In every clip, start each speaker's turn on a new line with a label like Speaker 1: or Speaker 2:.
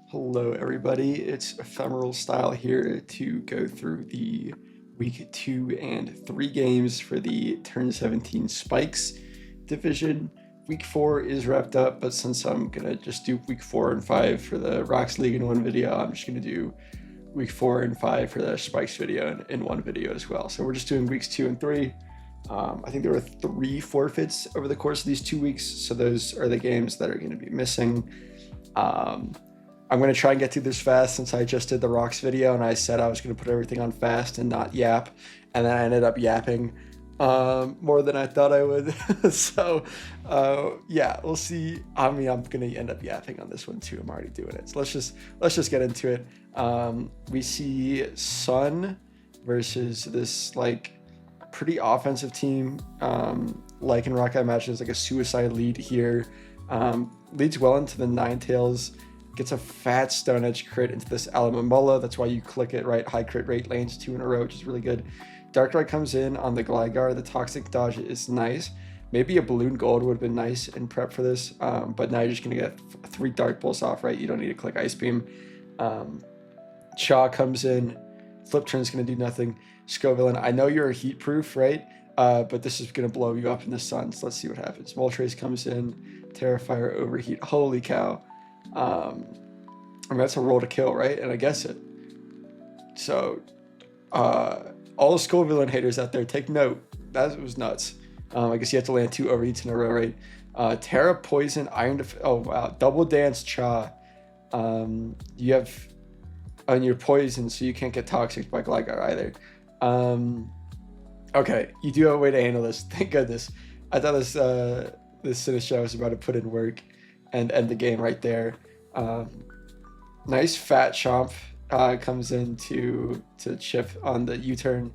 Speaker 1: Hello, everybody. It's Ephemeral Style here to go through the week 2 and 3 games for the Turn 17 Spikes division. Week 4 is wrapped up, but since I'm going to just do week 4 and 5 for the Rocks League in one video, I'm just going to do week 4 and 5 for the Spikes video in one video as well. So we're just doing weeks 2 and 3. I think there were 3 forfeits over the course of these 2 weeks, so those are the games that are going to be missing. I'm going to try and get through this fast since I just did the Rocks video and I said I was going to put everything on fast and not yap. And then I ended up yapping more than I thought I would. So, yeah, we'll see. I mean, I'm going to end up yapping on this one too. I'm already doing it. So let's just get into it. We see Sun versus this like pretty offensive team. Lycanroc, I imagine, is like a suicide lead here. Leads well into the Ninetales. Gets a fat Stone Edge crit into this Alamomola. That's why you click it, right? High crit rate lanes 2 in a row, which is really good. Darkrai comes in on the Gligar. The Toxic dodge is nice. Maybe a Balloon Gold would have been nice in prep for this, but now you're just going to get 3 Dark Pulse off, right? You don't need to click Ice Beam. Cha comes in. Flip Turn's going to do nothing. Scovillain, I know you're a Heat Proof, right? But this is going to blow you up in the sun, so let's see what happens. Moltres comes in. Terrifier Overheat. Holy cow. I mean, that's a roll to kill, right? And I guess it. So, all the Scovillain haters out there, take note. That was nuts. I guess you have to land 2 overheats in a row, right? Terra, Poison, Iron oh, wow. Double Dance, Cha. You have on your Poison, so you can't get Toxic by Gligar either. Okay, you do have a way to handle this. Thank goodness. I thought this Sinistcha was about to put in work and end the game right there. Nice fat Chomp comes in to chip on the U-turn.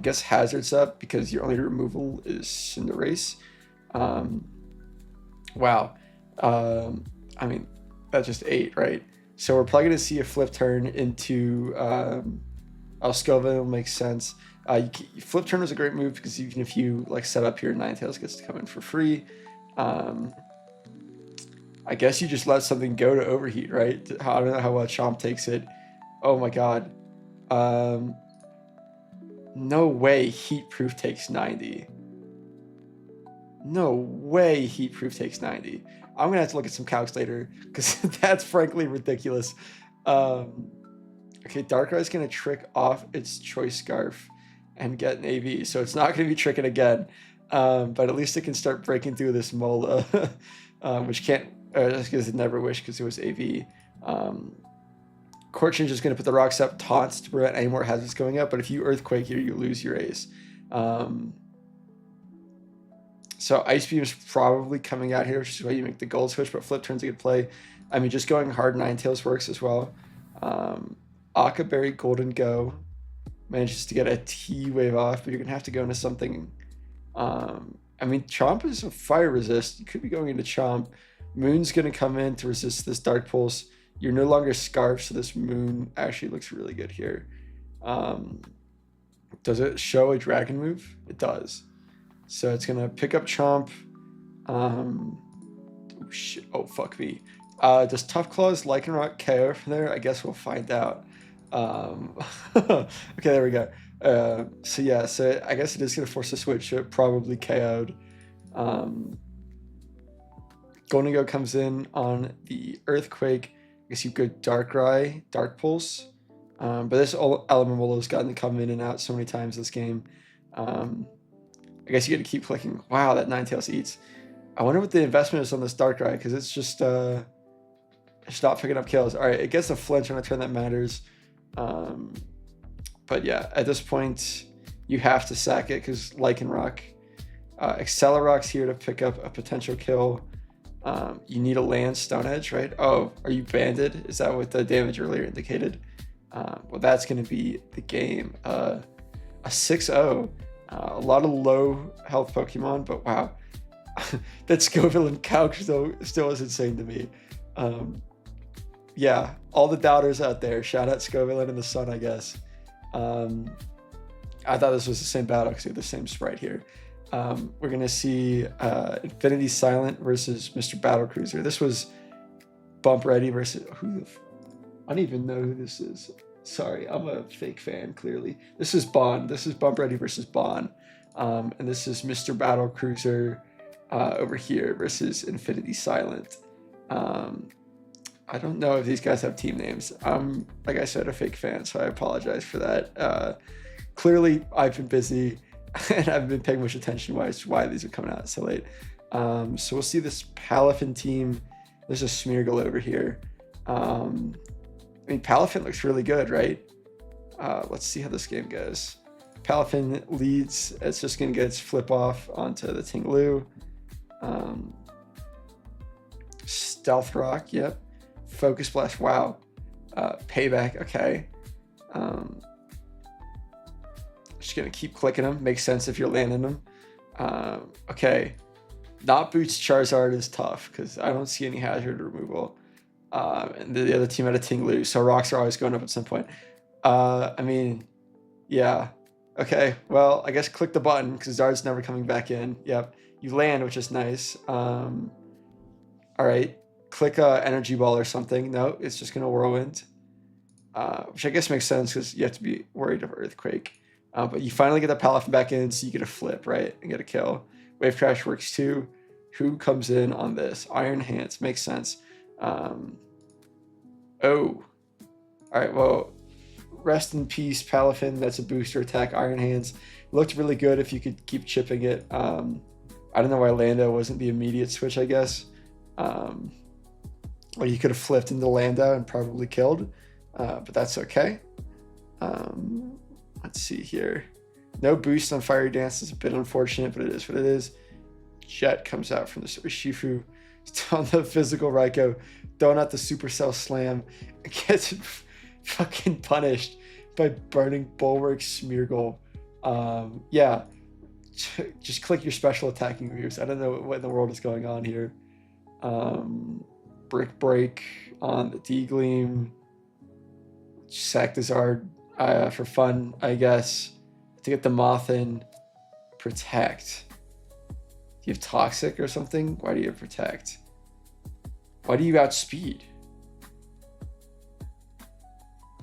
Speaker 1: Guess Hazard's up because your only removal is Cinderace. Wow. I mean, that's just 8, right? So we're probably going to see a flip turn into Scovillain. Makes sense. Flip turn was a great move because even if you like set up here, Ninetales gets to come in for free. I guess you just let something go to overheat, right? I don't know how well Chomp takes it. Oh my god. No way Heat Proof takes 90. No way Heat Proof takes 90. I'm going to have to look at some calcs later because that's frankly ridiculous. Okay, Darkrai's going to trick off its Choice Scarf and get an AV, so it's not going to be tricking again. But at least it can start breaking through this Mola, which can't, just because it never wished because it was AV. Court Change is going to put the rocks up, taunts to prevent any more hazards going up, but if you Earthquake here, you lose your Ace. So Ice Beam is probably coming out here, which is why you make the gold switch, but Flip Turn's a good play. I mean, just going hard Ninetales works as well. Akaberry Golden Go manages to get a T-Wave off, but you're going to have to go into something. I mean, Chomp is a fire resist. You could be going into Chomp. Moon's going to come in to resist this Dark Pulse. You're no longer Scarf, so this Moon actually looks really good here. Does it show a Dragon move? It does. So it's going to pick up Chomp. Oh, fuck me. Does Tough Claws Lycanroc KO from there? I guess we'll find out. Okay, there we go. So yeah, so I guess it is going to force a switch. So it probably KO'd. Golden Go comes in on the Earthquake. I guess you go Darkrai, Dark Pulse. But this Alamomolo's gotten to come in and out so many times this game. I guess you got to keep clicking. Wow, that Ninetales eats. I wonder what the investment is on this Darkrai because it's just not picking up kills. All right, it gets a flinch on a turn that matters. But yeah, at this point, you have to sack it because Lycanroc. Acceleroc's here to pick up a potential kill. You need a land Stone Edge, right? Oh, are you banded? Is that what the damage earlier indicated? Well, that's going to be the game. A 6-0. A lot of low health Pokemon, but wow. That Scovillain couch still is insane to me. Yeah, all the doubters out there, shout out Scovillain in the sun, I guess. I thought this was the same battle because we have the same sprite here. We're going to see Infinity Silent versus Mr. Battle Cruiser. This was Bump Ready versus I don't even know who this is. Sorry, I'm a fake fan. Clearly, this is Bond. This is Bump Ready versus Bond, and this is Mr. Battle Cruiser over here versus Infinity Silent. I don't know if these guys have team names. I'm, like I said, a fake fan, so I apologize for that. Clearly, I've been busy and I've been paying much attention why these are coming out so late. So we'll see this Palafin team. There's a Smeargle over here. I mean, Palafin looks really good, right? Let's see how this game goes. Palafin leads. It's just going to get its flip off onto the Tinglu. Stealth Rock, yep. Focus Blast, wow. Payback, okay. Just going to keep clicking them. Makes sense if you're landing them. Okay. Not Boots Charizard is tough because I don't see any hazard removal. And the other team had a Tinglu, so rocks are always going up at some point. I mean, yeah. Okay, well, I guess click the button because Zard's never coming back in. Yep. You land, which is nice. All right. Click Energy Ball or something. No, it's just going to Whirlwind. Which I guess makes sense because you have to be worried of Earthquake. But you finally get the Palafin back in, so you get a flip, right? And get a kill. Wave Crash works too. Who comes in on this? Iron Hands. Makes sense. Oh. All right, well, rest in peace, Palafin. That's a booster attack. Iron Hands. Looked really good if you could keep chipping it. I don't know why Lando wasn't the immediate switch, I guess. Well, you could have flipped into Lando and probably killed. But that's okay. Let's see here. No boost on Fiery Dance is a bit unfortunate, but it is what it is. Jet comes out from the Shifu. On the physical Raikou, throwing out the Supercell Slam, gets fucking punished by Burning Bulwark Smeargle. Yeah, just click your special attacking moves. I don't know what in the world is going on here. Brick Break on the D-Gleam. Sack the Zard for fun, I guess. To get the Moth in. Protect. Do you have Toxic or something? Why do you have Protect? Why do you outspeed?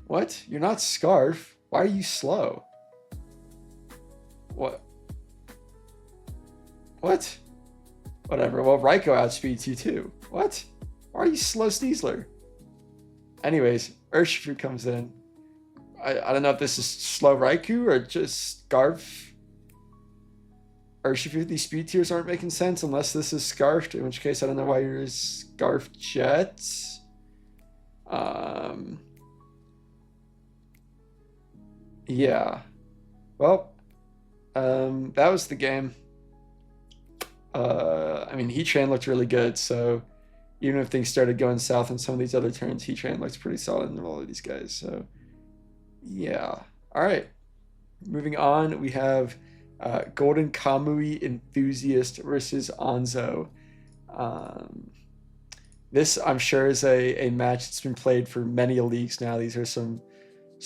Speaker 1: What? You're not Scarf. Why are you slow? What? What? Whatever. Well, Raikou outspeeds you too. What? Why are you slow, Sneasler? Anyways, Urshifu comes in. I don't know if this is slow Raikou or just Scarf. Urshifu, these speed tiers aren't making sense unless this is Scarfed, in which case I don't know why you're Scarf Jet. Yeah. Well, that was the game. I mean, Heatran looked really good, so even if things started going south on some of these other turns, Heatran looks pretty solid in all of these guys, so yeah. All right. Moving on, we have Golden Kamui Enthusiast versus Onzo. This, I'm sure, is a match that's been played for many leagues now. These are some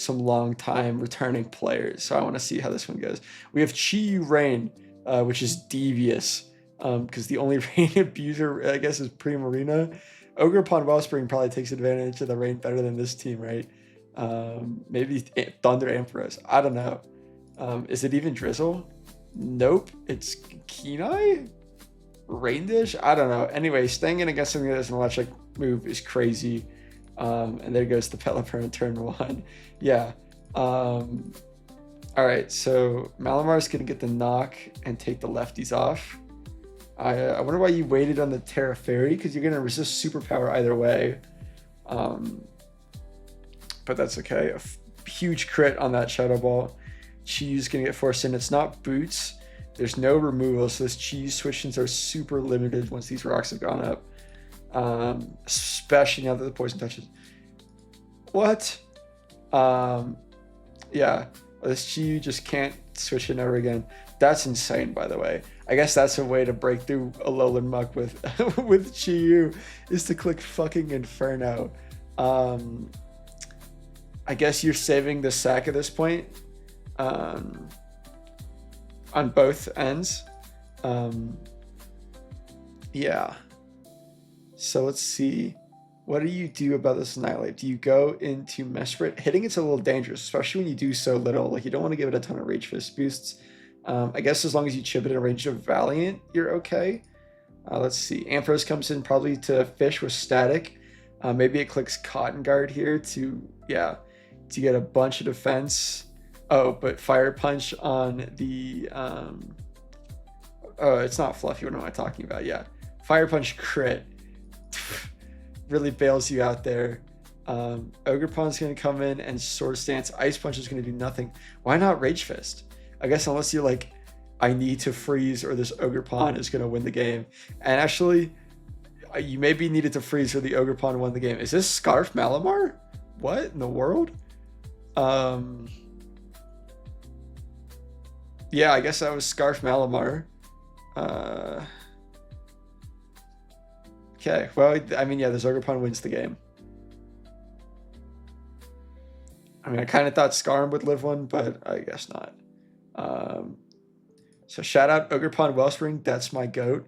Speaker 1: long time returning players, so I want to see how this one goes. We have Chi-Yu Rain, which is devious, because the only rain abuser, I guess, is Primarina. Ogre upon Wellspring probably takes advantage of the rain better than this team, right? Maybe Thunder Ampharos. I don't know. Is it even Drizzle? Nope. It's Kenai? Rain Dish? I don't know. Anyway, staying in against something that's an electric move is crazy. And there goes the Pelipper in turn 1. Yeah. All right, so Malamar's going to get the knock and take the lefties off. I wonder why you waited on the Terra Fairy, because you're going to resist Superpower either way. But that's okay. A huge crit on that Shadow Ball. Chi's going to get forced in. It's not Boots. There's no removal, so this Chi's switch-ins are super limited once these rocks have gone up. Especially now that the poison touches. What? Yeah. This Chi just can't switch in ever again. That's insane, by the way. I guess that's a way to break through a Alolan Muck with with Chi-Yu, is to click fucking Inferno. I guess you're saving the sack at this point. On both ends. Yeah. So let's see. What do you do about this Annihilate? Do you go into Mesprit? Hitting it's a little dangerous, especially when you do so little. Like, you don't want to give it a ton of Rage Fist boosts. I guess as long as you chip it in range of Valiant, you're okay. Let's see. Ampharos comes in probably to Fish with Static. Maybe it clicks Cotton Guard here to get a bunch of defense. Oh, but Fire Punch on the... oh, it's not Fluffy. What am I talking about? Yeah. Fire Punch crit. Really bails you out there. Ogerpon's going to come in and Sword Stance. Ice Punch is going to do nothing. Why not Rage Fist? I guess unless you're like, I need to freeze or this Ogerpon is going to win the game. And actually, you maybe needed to freeze or the Ogerpon won the game. Is this Scarf Malamar? What in the world? Yeah, I guess that was Scarf Malamar. Okay, well, I mean, yeah, the Ogerpon wins the game. I mean, I kind of thought Skarm would live one, but I guess not. So shout out Ogerpon Wellspring. That's my goat.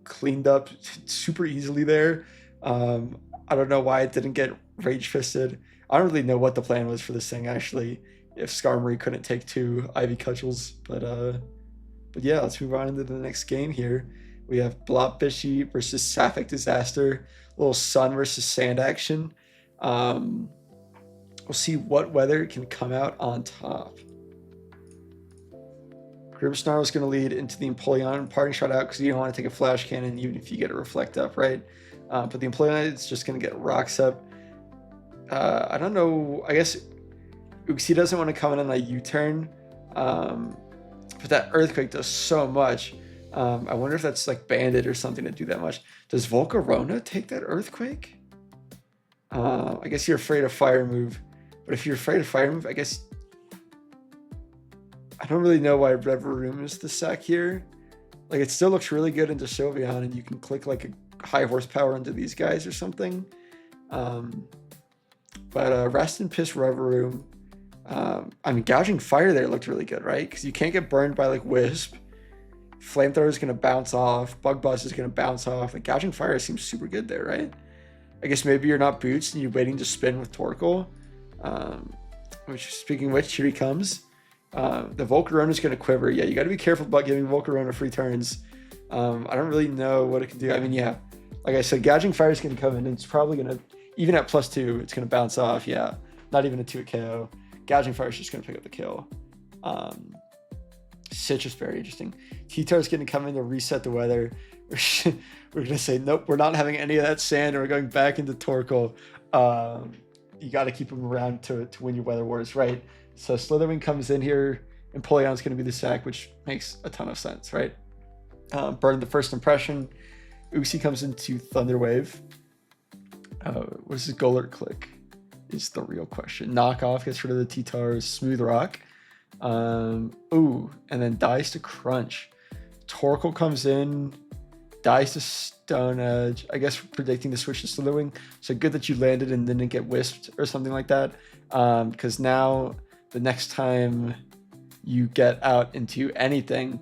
Speaker 1: Cleaned up super easily there. I don't know why it didn't get Rage Fisted. I don't really know what the plan was for this thing, actually, if Skarmory couldn't take 2 Ivy Cudgels. But yeah, let's move on into the next game here. We have Blobfishy versus Sapphic Disaster. A little sun versus sand action. We'll see what weather can come out on top. Grimmsnarl is going to lead into the Empoleon. Parting shot out because you don't want to take a Flash Cannon even if you get a Reflect Up, right? But the Empoleon is just going to get Rocks Up. I don't know. I guess Uxie doesn't want to come in on a U-turn. But that Earthquake does so much. I wonder if that's like Bandit or something to do that much. Does Volcarona take that Earthquake? I guess you're afraid of Fire Move. But if you're afraid of Fire Move, I guess... I don't really know why Reverum is the sack here. Like, it still looks really good into Sylveon, and you can click like a high horsepower into these guys or something. But Rest and Piss Reverum. I mean, Gouging Fire there looked really good, right? Because you can't get burned by like Wisp. Flamethrower is going to bounce off. Bug Buzz is going to bounce off. Like, Gouging Fire seems super good there, right? I guess maybe you're not Boots and you're waiting to spin with Torkoal. Which, speaking of which, here he comes. The Volcarona is going to quiver. Yeah, you got to be careful about giving Volcarona free turns. I don't really know what it can do. I mean, yeah, like I said, Gouging Fire is going to come in and it's probably going to, even at +2, it's going to bounce off. Yeah, not even a 2 KO. Gouging Fire is just going to pick up the kill. Citrus, very interesting. T-Tar is going to come in to reset the weather. We're going to say, nope, we're not having any of that sand, and we're going back into Torkoal. You got to keep him around to win your weather wars, right? So Slitherwing comes in here, and Empoleon's going to be the sack, which makes a ton of sense, right? Burn the first impression. Uxie comes into Thunderwave. What does his Golurt click? Is the real question. Knockoff gets rid of the T-Tars. Smooth Rock. Ooh, and then dies to Crunch. Torkoal comes in, dies to Stone Edge. I guess predicting the switch to Slitherwing. So good that you landed and didn't get wisped or something like that. Because now the next time you get out into anything,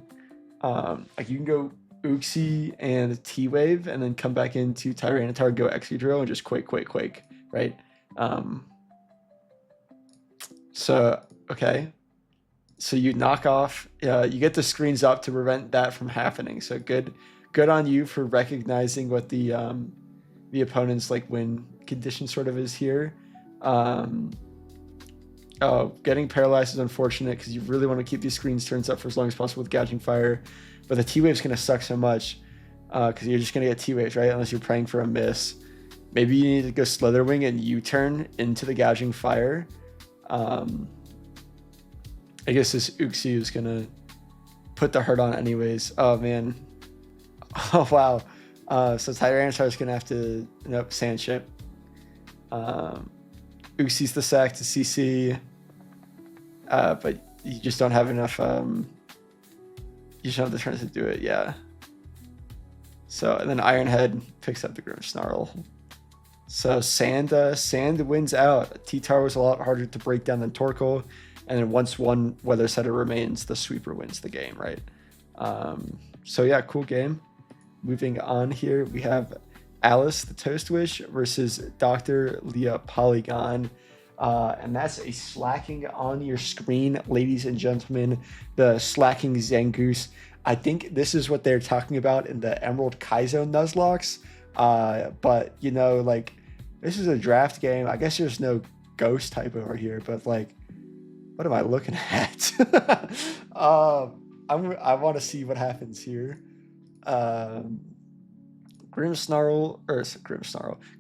Speaker 1: like you can go Uxie and T-Wave and then come back into Tyranitar, go Excadrill and just Quake, right? So, okay. So you knock off, you get the screens up to prevent that from happening. So good on you for recognizing what the opponent's like win condition sort of is here. Getting paralyzed is unfortunate because you really want to keep these screens turns up for as long as possible with Gouging Fire. But the T-Wave's going to suck so much because you're just going to get T-Waves, right? Unless you're praying for a miss. Maybe you need to go Slitherwing and U-turn into the Gouging Fire. I guess this Uxie is going to put the hurt on anyways. Oh, man. Oh, wow. So Tyranitar is going to have to... Nope, Sandship. Uxie's the sack to CC. But you just don't have enough... you just don't have the turns to do it, yeah. So, and then Ironhead picks up the Grimmsnarl. So Sand wins out. T-Tar was a lot harder to break down than Torkoal. And then once one Weather Setter remains, the Sweeper wins the game, right? So yeah, cool game. Moving on here, we have Alice the Toast Wish versus Dr. Leah Polygon. And that's a slacking on your screen, ladies and gentlemen. The slacking Zangoose. I think this is what they're talking about in the Emerald Kaizo Nuzlocke. But, you know, like, this is a draft game. I guess there's no ghost type over here, but, like, what am I looking at? I want to see what happens here.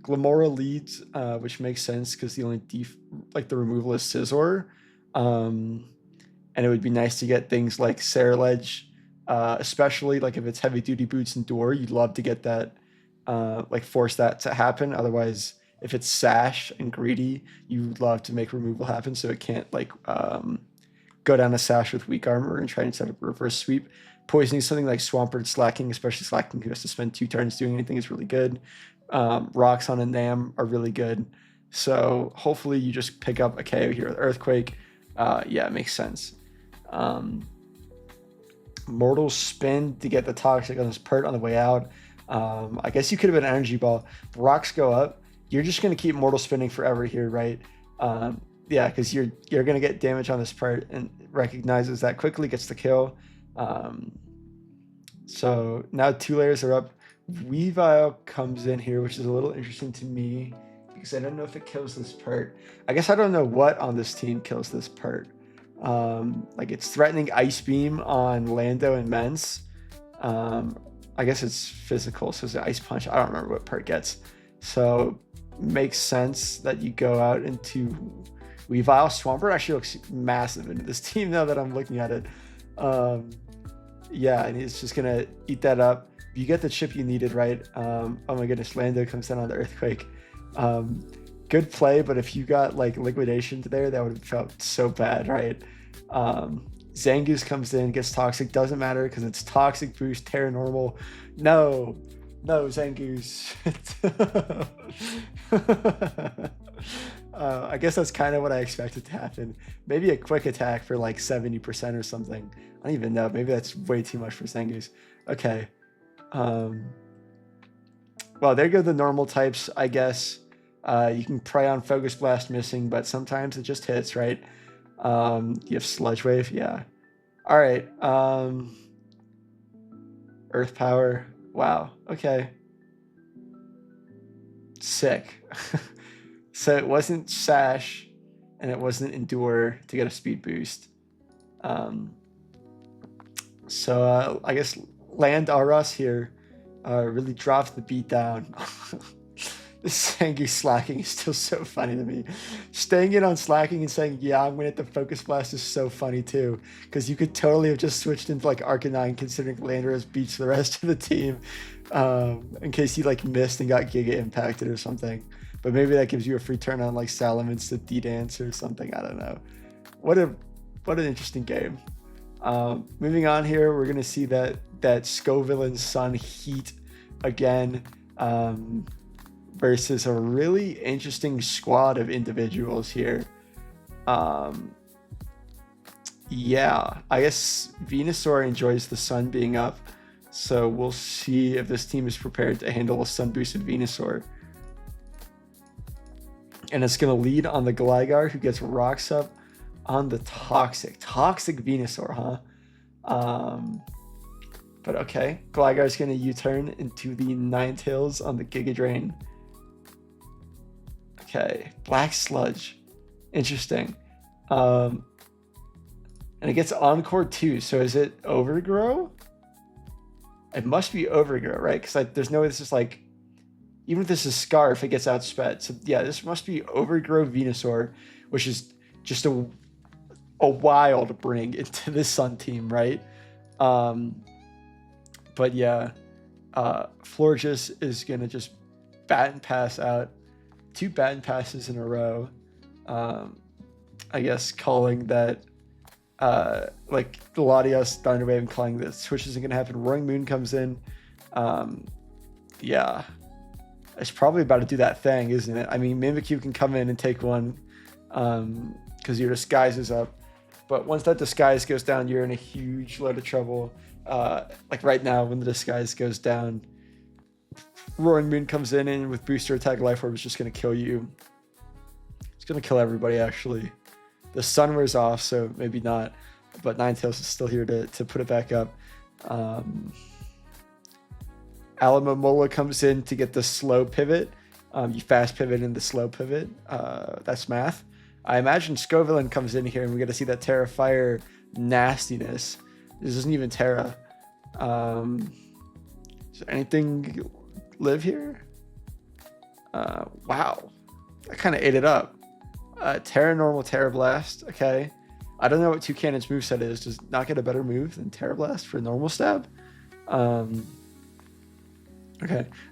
Speaker 1: Glamora leads, which makes sense because the only the removal is Scizor. And it would be nice to get things like Saraledge, especially like if it's heavy duty boots and door, you'd love to get that, force that to happen. Otherwise, if it's Sash and Greedy, you'd love to make removal happen so it can't go down a Sash with weak armor and try and set up a reverse sweep. Poisoning something like Swampert Slacking, especially Slacking who has to spend 2 turns doing anything, is really good. Rocks on a Nam are really good. So hopefully you just pick up a KO here with Earthquake. Yeah, it makes sense. Mortal Spin to get the Toxic on his Pert on the way out. I guess you could have been Energy Ball. The rocks go up. You're just going to keep Mortal Spinning forever here, right? Yeah, because you're going to get damage on this Pert and recognizes that quickly, gets the kill. So now 2 layers are up. Weavile comes in here, which is a little interesting to me because I don't know if it kills this Pert. I guess I don't know what on this team kills this Pert. It's threatening Ice Beam on Lando and Mence. I guess it's physical, so it's an Ice Punch. I don't remember what Pert gets. So makes sense that you go out into Weavile. Swampert actually looks massive into this team now that I'm looking at it. Yeah, and he's just gonna eat that up. You get the chip you needed, right? Oh my goodness, Lando comes down on the Earthquake. Good play, but if you got like liquidation there, that would have felt so bad, right? Zangoose comes in, gets Toxic, doesn't matter because it's Toxic Boost, Terra Normal. No, Zangoose. I guess that's kind of what I expected to happen. Maybe a quick attack for like 70% or something. I don't even know. Maybe that's way too much for Zangoose. Okay. Well, there go the normal types, I guess. You can pray on Focus Blast missing, but sometimes it just hits, right? You have Sludge Wave, yeah. All right. Earth Power. Wow. Okay. Sick. So it wasn't Sash, and it wasn't Endure to get a speed boost. So I guess Land Aras here really drops the beat down. This Zangoose slacking is still so funny to me. Staying in on slacking and saying, yeah, I'm going to hit the Focus Blast is so funny too. Because you could totally have just switched into like Arcanine considering Landorus beats the rest of the team. In case you like missed and got Giga impacted or something. But maybe that gives you a free turn on like Salamence to D-Dance or something. I don't know. What an interesting game. Moving on here, we're going to see that Scoville and Sun Heat again. Versus a really interesting squad of individuals here. Yeah, I guess Venusaur enjoys the sun being up, so we'll see if this team is prepared to handle a sun boosted Venusaur. And it's going to lead on the Gligar, who gets rocks up on the Toxic Venusaur, huh? But okay, Gligar's going to U-turn into the Ninetales on the Giga Drain. Okay, Black Sludge. Interesting. And it gets Encore too, so is it Overgrow? It must be Overgrow, right? Because there's no way this is like... Even if this is Scarf, it gets outsped. So yeah, this must be Overgrow Venusaur, which is just a while to bring into this Sun team, right? But yeah, Florges is going to just bat and pass out. 2 bat and passes in a row. I guess calling that, like the Latios Thunder Wave and calling that switch isn't going to happen. Roaring Moon comes in. Yeah, it's probably about to do that thing, isn't it? I mean, Mimikyu can come in and take one because your disguise is up. But once that disguise goes down, you're in a huge load of trouble. Like right now, when the disguise goes down, Roaring Moon comes in, and with booster attack, Life Orb is just going to kill you. It's going to kill everybody, actually. The sun wears off, so maybe not. But Ninetales is still here to put it back up. Alamomola comes in to get the slow pivot. You fast pivot into slow pivot. That's math. I imagine Scovillain comes in here, and we get to see that Terra Fire nastiness. This isn't even Terra. Does anything live here? Wow. I kind of ate it up. Terra Normal, Terra Blast. Okay. I don't know what Toucannon's moveset is. Does not get a better move than Terra Blast for normal stab? Okay.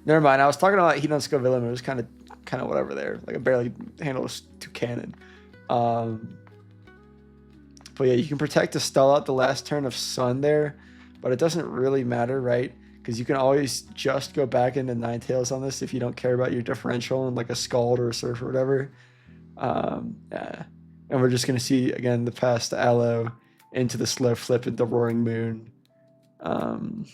Speaker 1: Never mind. I was talking about Heat on Scovillain. It was kind of whatever there. Like I barely handled Toucannon. But yeah, you can protect to stall out the last turn of Sun there, but it doesn't really matter, right? Because you can always just go back into Ninetales on this if you don't care about your differential and like a Scald or a Surf or whatever. Yeah. And we're just going to see, again, the pass to Aloe into the slow flip into Roaring Moon. Do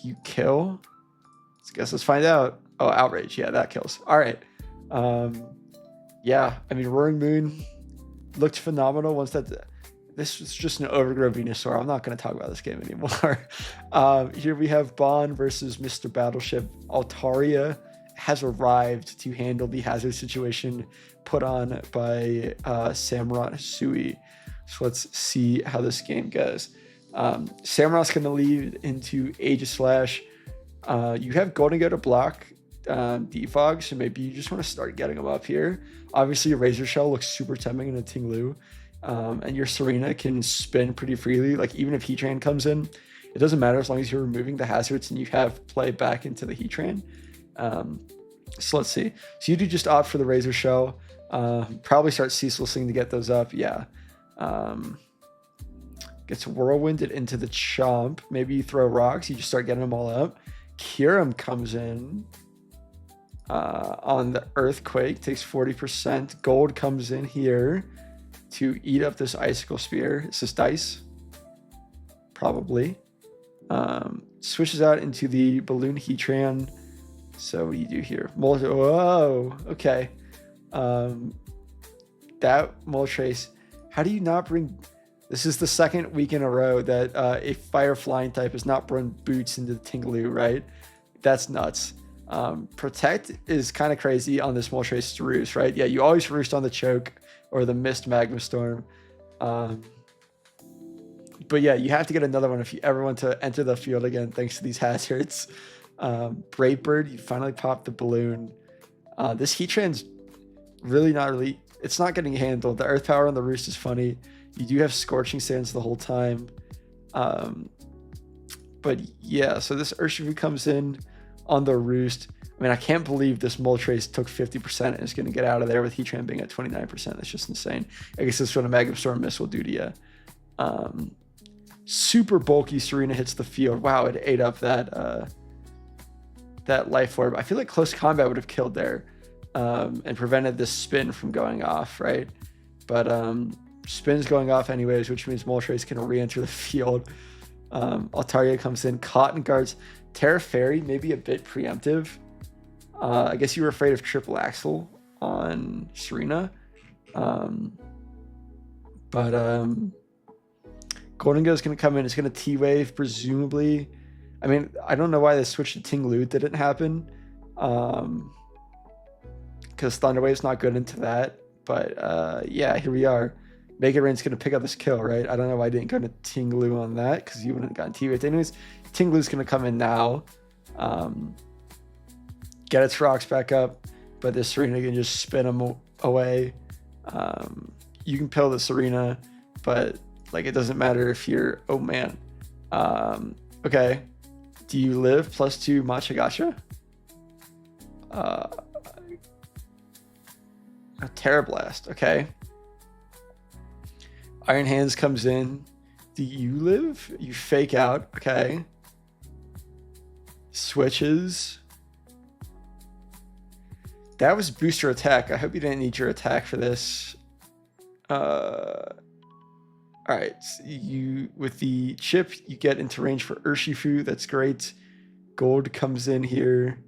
Speaker 1: you kill? I guess let's find out. Oh, Outrage. Yeah, that kills. All right. Yeah, I mean, Roaring Moon looked phenomenal once that... This was just an overgrown Venusaur. I'm not going to talk about this game anymore. Here we have Bond versus Mr. Battleship. Altaria has arrived to handle the hazard situation put on by Samurott Sui. So let's see how this game goes. Samurot's going to lead into Aegislash. You have Golden Go to block Defog, so maybe you just want to start getting them up here. Obviously, Razor Shell looks super tempting in a Tinglu. And your Serena can spin pretty freely. Like, even if Heatran comes in, it doesn't matter as long as you're removing the hazards and you have play back into the Heatran. So let's see. So you do just opt for the Razor Shell. Probably start Ceaselessing to get those up. Yeah. Gets Whirlwinded into the Chomp. Maybe you throw rocks. You just start getting them all up. Kyurem comes in on the Earthquake. Takes 40%. Gold comes in here to eat up this Icicle Spear. Is this Dice? Probably. Switches out into the Balloon Heatran. So what do you do here? Whoa, okay. That Moltres. How do you not bring... This is the second week in a row that a Fire Flying type has not brought Boots into the Tinglu, right? That's nuts. Protect is kind of crazy on this Moltres to Roost, right? Yeah, you always Roost on the Choke or the Mist Magma Storm. But yeah, you have to get another one if you ever want to enter the field again, thanks to these hazards. Brave Bird, you finally popped the Balloon. This Heatran's really not really... It's not getting handled. The Earth Power on the Roost is funny. You do have Scorching Sands the whole time. But yeah, so this Urshifu comes in on the Roost. I mean, I can't believe this Moltres took 50% and is going to get out of there with Heatran being at 29%. That's just insane. I guess that's what a Magma Storm Mist will do to you. Super bulky Serena hits the field. Wow, it ate up that Life Orb. I feel like Close Combat would have killed there and prevented this spin from going off, right? But spin's going off anyways, which means Moltres can re-enter the field. Altaria comes in. Cotton Guards. Terra Fairy, maybe a bit preemptive. I guess you were afraid of Triple Axle on Serena. Golden Go is going to come in. It's going to T-Wave, presumably. I mean, I don't know why the switch to Tinglu didn't happen. Because Thunder Wave's not good into that. But yeah, here we are. Mega Rain's going to pick up this kill, right? I don't know why I didn't go to Tinglu on that, because you wouldn't have gotten T-Wave. Anyways, Tinglu's going to come in now. Get its rocks back up, but this Serena can just spin them away. You can pill the Serena, but like it doesn't matter if you're... Oh, man. Okay. Do you live +2 Matcha Gacha? A Terra Blast. Okay. Iron Hands comes in. Do you live? You fake out. Okay. Switches. That was booster attack. I hope you didn't need your attack for this. All right. You with the chip, you get into range for Urshifu. That's great. Gold comes in here.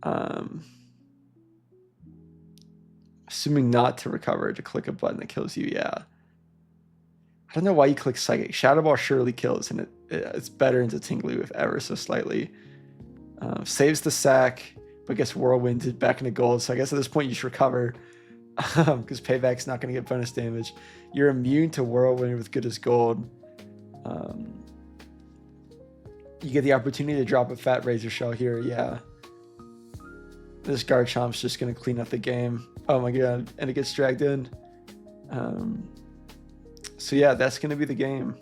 Speaker 1: Um, assuming not to recover, to click a button that kills you, yeah. I don't know why you click Psychic. Shadow Ball surely kills, and it's better into Tinglu if ever so slightly. Saves the sack, but gets Whirlwinded back into gold. So I guess at this point you should recover, because Payback's not going to get bonus damage. You're immune to Whirlwind with good as gold. You get the opportunity to drop a fat Razor Shell here, yeah. This Garchomp's just going to clean up the game. Oh my god, and it gets dragged in. So yeah, that's going to be the game.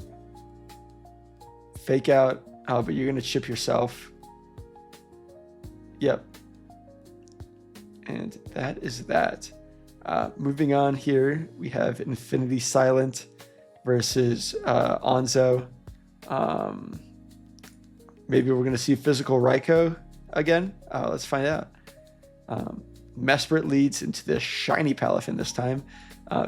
Speaker 1: Fake out, but you're going to chip yourself. Yep. And that is that. Moving on here, we have Infinity Silent versus Onzo. Maybe we're going to see Physical Raikou again. Let's find out. Mesprit leads into the shiny Palafin this time.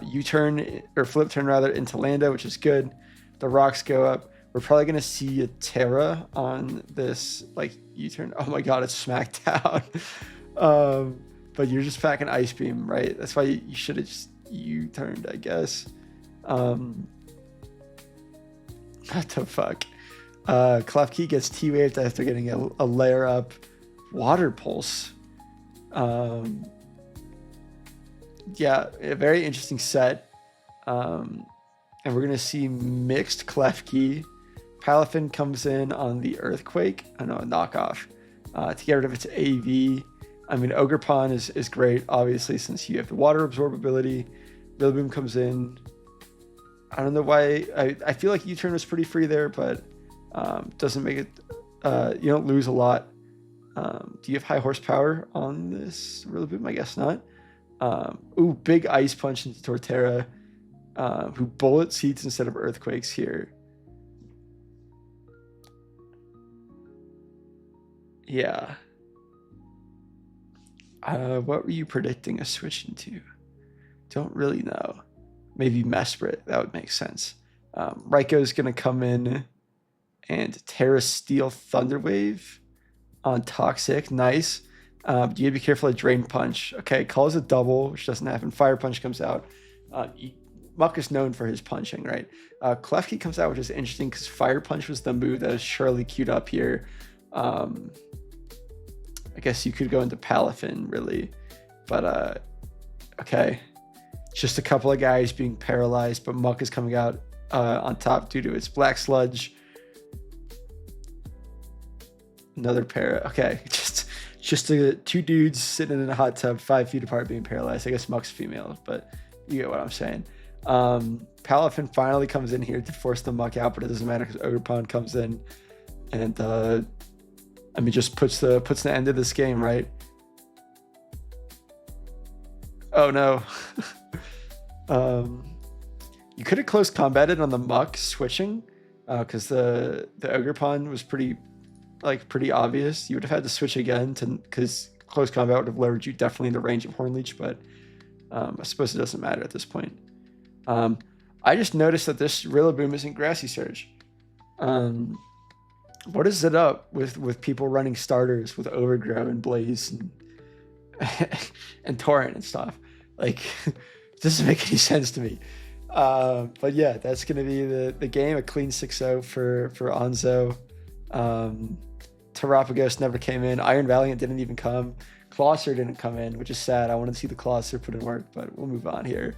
Speaker 1: U-turn, or flip turn rather, into Lando, which is good. The rocks go up. We're probably going to see a Terra on this, like, U-turn. Oh my god, it's smacked down. But you're just packing Ice Beam, right? That's why you should have just U-turned, I guess. What the fuck? Klefki gets T-waved after getting a layer up. Water Pulse. Yeah, a very interesting set. And we're going to see mixed Klefki. Palafin comes in on the Earthquake. I know, a knockoff. To get rid of its AV. I mean, Ogerpon is great, obviously, since you have the water absorbability. Rillaboom comes in. I don't know why. I feel like U-turn was pretty free there, but doesn't make it. You don't lose a lot. Do you have high horsepower on this Rillaboom? I guess not. Ooh, big Ice Punch into Torterra, who Bullet Seeds instead of Earthquakes here. Yeah. What were you predicting a switch into? Don't really know. Maybe Mesprit. That would make sense. Raikou's going to come in and Terra Steel Thunderwave on Toxic. Nice. You have to be careful of Drain Punch. Okay, calls a double, which doesn't happen. Fire Punch comes out. Muck is known for his punching, right? Klefki comes out, which is interesting because Fire Punch was the move that is surely queued up here. I guess you could go into Palafin, really. But, okay. Just a couple of guys being paralyzed, but Muck is coming out on top due to its Black Sludge. Another pair. Okay, just two dudes sitting in a hot tub 5 feet apart being paralyzed. I guess Muck's female, but you get what I'm saying. Palafin finally comes in here to force the Muck out, but it doesn't matter because Ogerpon comes in and I mean, just puts the end to this game, right? Oh no. You could have close combated on the Muck switching, because the Ogerpon was pretty obvious. You would have had to switch again because close combat would have lowered you definitely into range of Hornleech, but I suppose it doesn't matter at this point. I just noticed that this Rillaboom isn't Grassy Surge. What is it up with people running starters with Overgrow and Blaze and Torrent and stuff? Like, it doesn't make any sense to me. But yeah, that's going to be the game. A clean 6-0 for Onzo. Terapagos never came in. Iron Valiant didn't even come. Closser didn't come in, which is sad. I wanted to see the Closser put in work, but we'll move on here.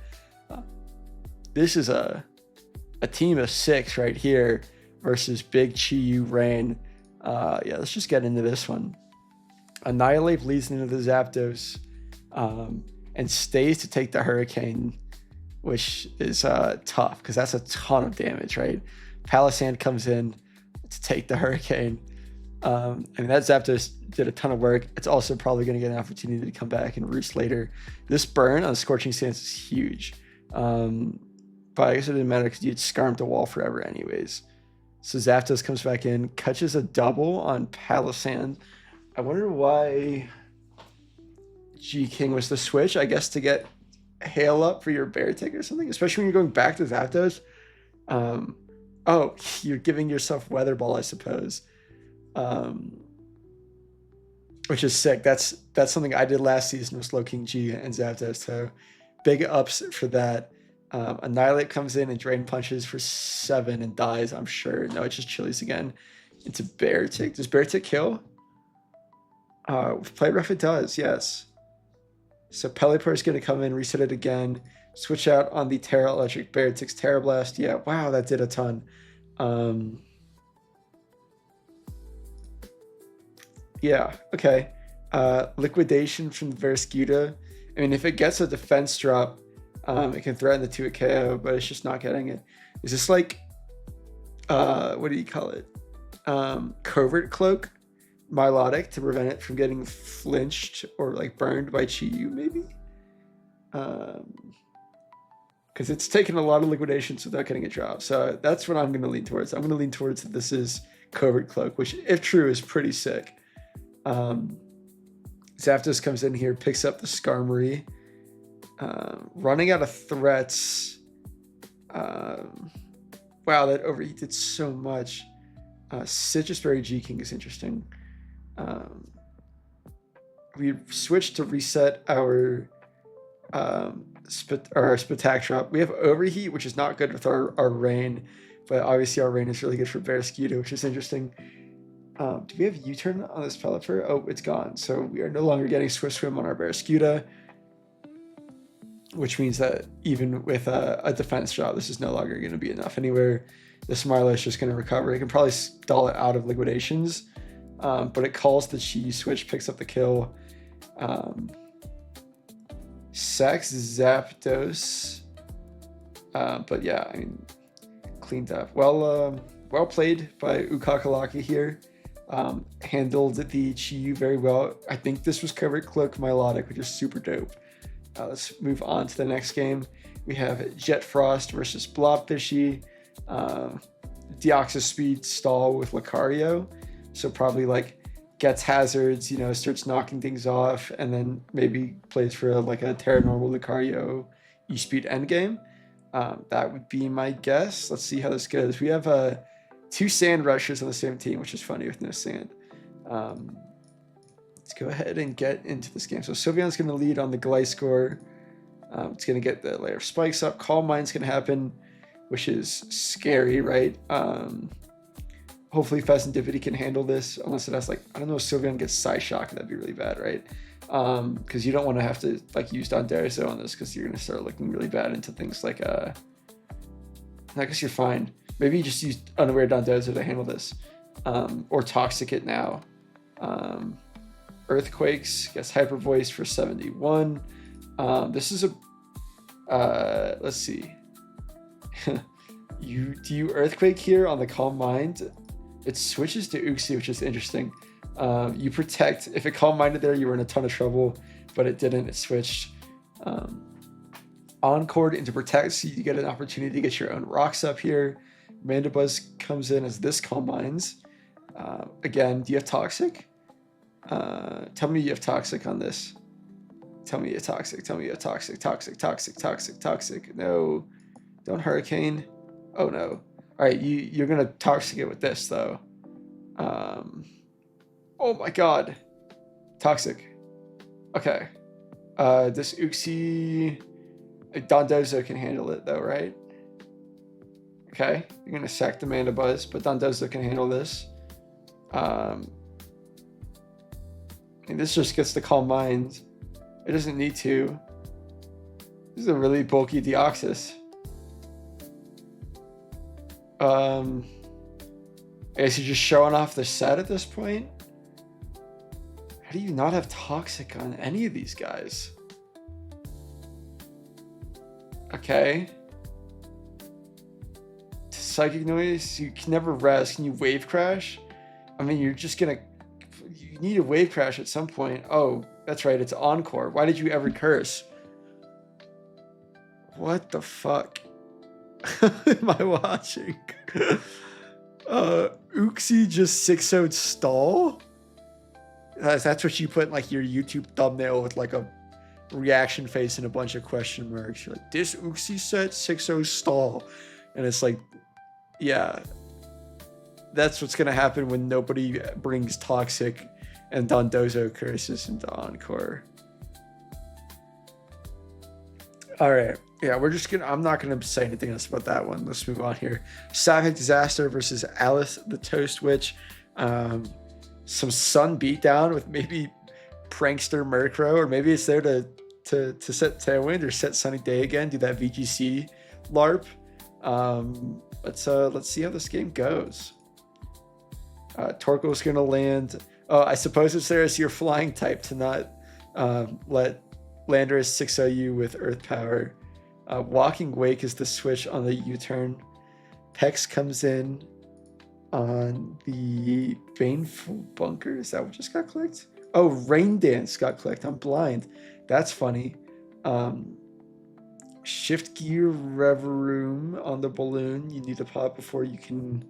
Speaker 1: This is a team of 6 right here versus Big Chi-Yu Rain. Yeah, let's just get into this one. Annihilate leads into the Zapdos and stays to take the Hurricane, which is tough because that's a ton of damage, right? Palisand comes in to take the Hurricane. I mean, that Zapdos did a ton of work. It's also probably going to get an opportunity to come back and roost later. This burn on Scorching Stance is huge. But I guess it didn't matter because you'd scarm the wall forever anyways. So Zapdos comes back in, catches a double on Palisand. I wonder why G-King was the switch, I guess to get Hail up for your Bear Tick or something, especially when you're going back to Zapdos. Oh, you're giving yourself Weather Ball, I suppose. which is sick. That's something I did last season with Slow King G and Zapdos. So big ups for that. Annihilate comes in and Drain Punches for 7 and dies, I'm sure. No, it just chilies again into Beartic. Does Beartic kill? With Play Rough, it does, yes. So Pelipper is going to come in, reset it again, switch out on the Terra Electric Beartic's Terra Blast. Yeah, wow, that did a ton. Yeah, okay. Liquidation from the Verscuda. I mean, if it gets a defense drop, it can threaten the 2 KO, but it's just not getting it. Is this like, what do you call it? Covert Cloak? Milotic to prevent it from getting flinched or like burned by Chi-Yu, maybe? Because it's taken a lot of liquidations without getting a drop. So that's what I'm going to lean towards. I'm going to lean towards that this is Covert Cloak, which, if true, is pretty sick. Zapdos comes in here, picks up the Skarmory. Running out of threats. Wow, that overheated so much. Citrus Berry G-King is interesting. We switched to reset our Spectac. We have Overheat, which is not good with our rain, but obviously our rain is really good for Barraskewda, which is interesting. Do we have U-turn on this Pelipper? Oh, it's gone. So we are no longer getting Swift Swim on our Barraskewda, which means that even with a defense drop, this is no longer going to be enough anywhere. The Smilo is just going to recover. It can probably stall it out of liquidations, but it calls the Chi switch, picks up the kill. Sacks Zapdos. But yeah, I mean, cleaned up. Well played by Ukakalaki here. Handled the Chi very well. I think this was Covert Cloak Milotic, which is super dope. Let's move on to the next game. We have Jet Frost versus Blobfishy. Deoxys Speed stall with Lucario. So probably like gets hazards, starts knocking things off, and then maybe plays for like a Terra Normal Lucario E-Speed endgame. That would be my guess. Let's see how this goes. We have 2 Sand Rushers on the same team, which is funny with no Sand. Let's go ahead and get into this game. So Sylveon's going to lead on the Gliscor. It's going to get the layer of spikes up. Calm Mind's going to happen, which is scary, right? Hopefully Fast and Dippity can handle this, unless it has like, I don't know if Sylveon gets Psy Shock, that'd be really bad, right? Because you don't want to have to like use Dondarzo on this, because you're going to start looking really bad into things like, I guess you're fine. Maybe you just use Unaware Dondarzo to handle this. Or Toxic it now. Earthquakes gets Hyper Voice for 71. This is a, let's see. Do you Earthquake here on the Calm Mind? It switches to Uxie, which is interesting. You protect. If it Calm Minded there, you were in a ton of trouble, but it didn't. It switched. Encore into Protect, so you get an opportunity to get your own rocks up here. Mandibuzz comes in as this Calm Minds. Again, do you have Toxic? Tell me you have Toxic on this. Tell me you have Toxic. Tell me you have Toxic. Toxic. No. Don't Hurricane. Oh no. Alright, you're gonna Toxic it with this though. Oh my god. Toxic. Okay. This Uxie Dondozo can handle it though, right? Okay. You're gonna sack the Mandibuzz, but Dondozo can handle this. And this just gets the Calm Mind. It doesn't need to. This is a really bulky Deoxys. I guess you're just showing off the set at this point. How do you not have Toxic on any of these guys? Okay. Psychic Noise, you can never rest. Can you Wave Crash? I mean, you're just gonna... You need a Wave Crash at some point. Oh, that's right, it's Encore. Why did you ever curse? What the fuck am I watching? Uxie just 6-0'd stall? That's what you put in like your YouTube thumbnail with like a reaction face and a bunch of question marks. You're like, this Uxie set 6-0 stall. And it's like, yeah, that's what's going to happen when nobody brings Toxic and Dondozo curses into Encore. All right. Yeah, I'm not gonna say anything else about that one. Let's move on here. Sapphic Disaster versus Alice the Toast Witch. Some Sun beatdown with maybe Prankster Murkrow, or maybe it's there to set Tailwind or set Sunny Day again. Do that VGC LARP. Let's see how this game goes. Torkoal's gonna land. Oh, I suppose it's there as your flying type to not let Landorus 6-0 you with Earth Power. Walking Wake is the switch on the U-turn. Pex comes in on the Baneful Bunker. Is that what just got clicked? Oh, Rain Dance got clicked. I'm blind. That's funny. Shift Gear Reverum on the balloon. You need to pop before you can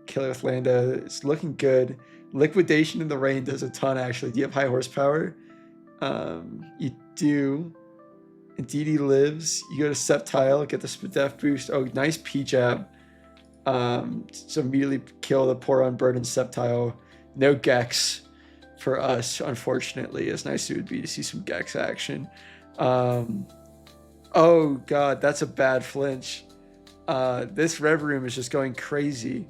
Speaker 1: kill it with Lando. It's looking good. Liquidation in the Rain does a ton, actually. Do you have high horsepower? You do. Indeed, he lives. You go to Sceptile, get the Spadef boost. Oh, nice P-Jab. So immediately kill the poor unburdened Sceptile. No Gex for us, unfortunately. As nice as it would be to see some Gex action. Oh, God, that's a bad flinch. This Rev Room is just going crazy.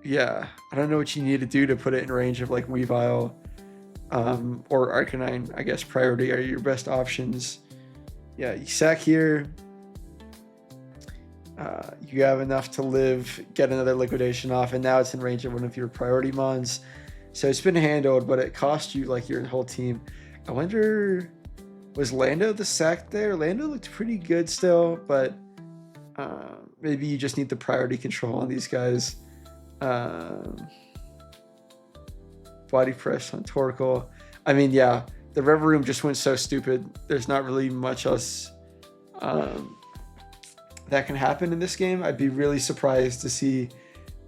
Speaker 1: Yeah, I don't know what you need to do to put it in range of like Weavile or Arcanine. I guess priority are your best options. Yeah, you sack here. You have enough to live, get another liquidation off, and now it's in range of one of your priority mons. So it's been handled, but it cost you like your whole team. I wonder, was Lando the sack there? Lando looked pretty good still, but maybe you just need the priority control on these guys. Body press on Torkoal. I mean, yeah, the Rev Room just went so stupid. There's not really much else that can happen in this game. I'd be really surprised to see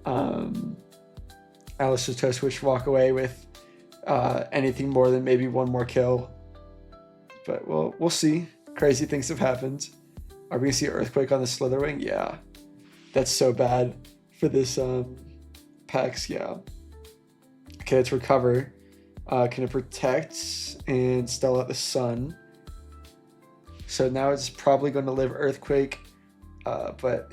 Speaker 1: Alice the Toast Witch walk away with anything more than maybe one more kill. But we'll see. Crazy things have happened. Are we gonna see Earthquake on the Slitherwing? Yeah, that's so bad for this Pex. Yeah. Okay, let's recover. Can it protect and stall out the sun? So now it's probably going to live Earthquake, but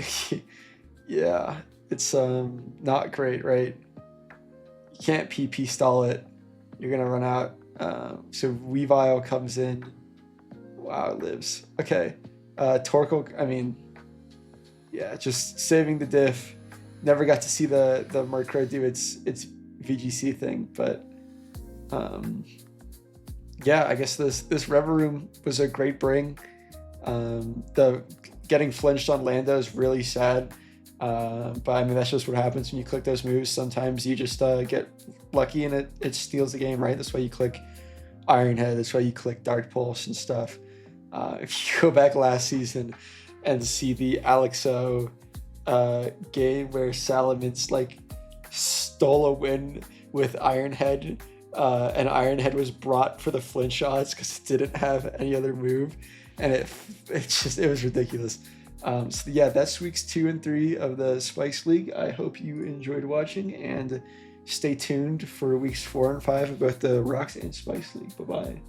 Speaker 1: yeah, it's not great, right? You can't PP stall it. You're gonna run out. So Weavile comes in. Wow, it lives. Okay, Torkoal. I mean, yeah, just saving the diff. Never got to see the Murkrow do its VGC thing, but yeah, I guess this Rev Room was a great bring. The getting flinched on Lando is really sad, but I mean that's just what happens when you click those moves. Sometimes you just get lucky and it steals the game, right? That's why you click Iron Head. That's why you click Dark Pulse and stuff. If you go back last season and see the Alexo game where Salamence like stole a win with Iron Head, and Iron Head was brought for the flinch shots because it didn't have any other move, and it was ridiculous. So yeah, that's weeks 2 and 3 of the Spikes League. I hope you enjoyed watching, and stay tuned for weeks 4 and 5 of both the Rocks and Spikes League. Bye bye.